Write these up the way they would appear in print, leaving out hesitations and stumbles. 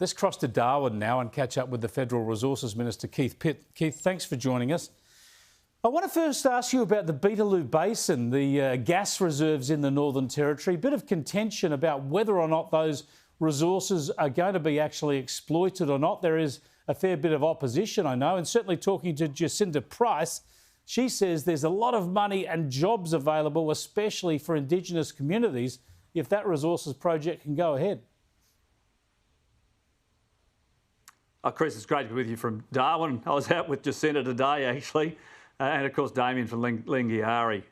Let's cross to Darwin now and catch up with the Federal Resources Minister Keith Pitt. Keith, thanks for joining us. I want to first ask you about the Beetaloo Basin, the gas reserves in the Northern Territory. A bit of contention about whether or not those resources are going to be actually exploited or not. There is a fair bit of opposition, I know, and certainly talking to Jacinta Price, she says there's a lot of money and jobs available, especially for Indigenous communities, if that resources project can go ahead. Chris, it's great to be with you from Darwin. I was out with Jacinta today, actually, and of course Damien from Lingiari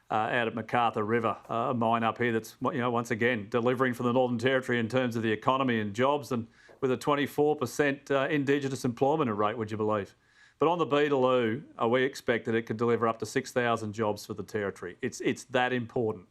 out at MacArthur River, a mine up here that's, once again delivering for the Northern Territory in terms of the economy and jobs, and with a 24% Indigenous employment rate, would you believe? But on the Beetaloo, we expect that it could deliver up to 6,000 jobs for the Territory. It's that important.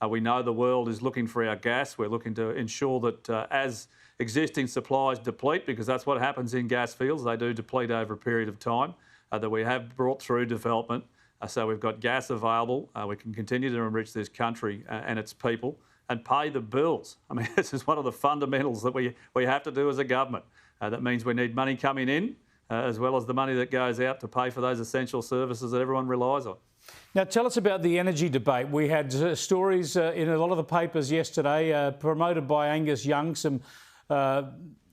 We know the world is looking for our gas. We're looking to ensure that as existing supplies deplete, because that's what happens in gas fields, they do deplete over a period of time, that we have brought through development. So we've got gas available. We can continue to enrich this country and its people and pay the bills. I mean, this is one of the fundamentals that we have to do as a government. That means we need money coming in as well as the money that goes out to pay for those essential services that everyone relies on. Now, tell us about the energy debate. We had stories in a lot of the papers yesterday, promoted by Angus Young,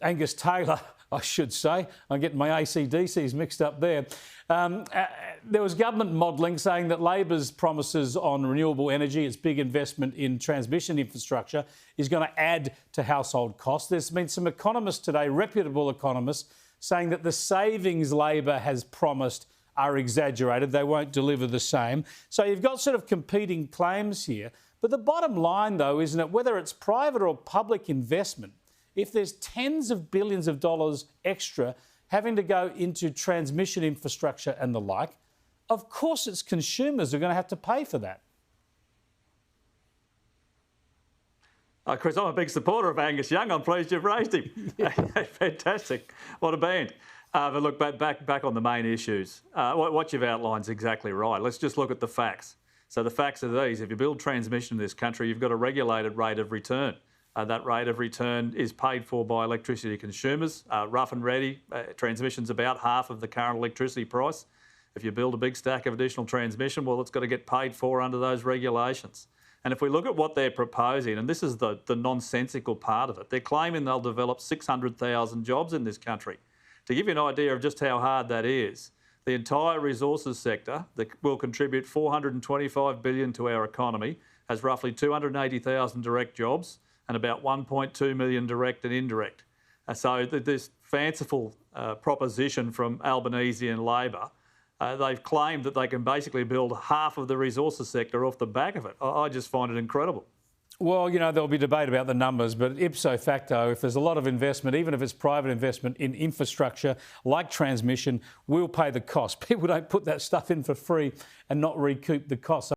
Angus Taylor, I should say. I'm getting my ACDCs mixed up there. There was government modelling saying that Labor's promises on renewable energy, its big investment in transmission infrastructure, is going to add to household costs. There's been some economists today, reputable economists, saying that the savings Labor has promised are exaggerated. They won't deliver the same. So you've got sort of competing claims here. But the bottom line, though, isn't it, whether it's private or public investment, if there's tens of billions of dollars extra having to go into transmission infrastructure and the like, of course it's consumers who are going to have to pay for that. Chris, I'm a big supporter of Angus Young. I'm pleased you've raised him. Fantastic. What a band. But look, back on the main issues. What you've outlined is exactly right. Let's just look at the facts. So the facts are these. If you build transmission in this country, you've got a regulated rate of return. That rate of return is paid for by electricity consumers. Rough and ready, transmission's about half of the current electricity price. If you build a big stack of additional transmission, well, it's got to get paid for under those regulations. And if we look at what they're proposing, and this is the nonsensical part of it, they're claiming they'll develop 600,000 jobs in this country. To give you an idea of just how hard that is, the entire resources sector that will contribute $425 billion to our economy has roughly 280,000 direct jobs and about 1.2 million direct and indirect. So this fanciful proposition from Albanese and Labor, they've claimed that they can basically build half of the resources sector off the back of it. I just find it incredible. Well, there'll be debate about the numbers, but ipso facto, if there's a lot of investment, even if it's private investment in infrastructure like transmission, we'll pay the cost. People don't put that stuff in for free and not recoup the cost.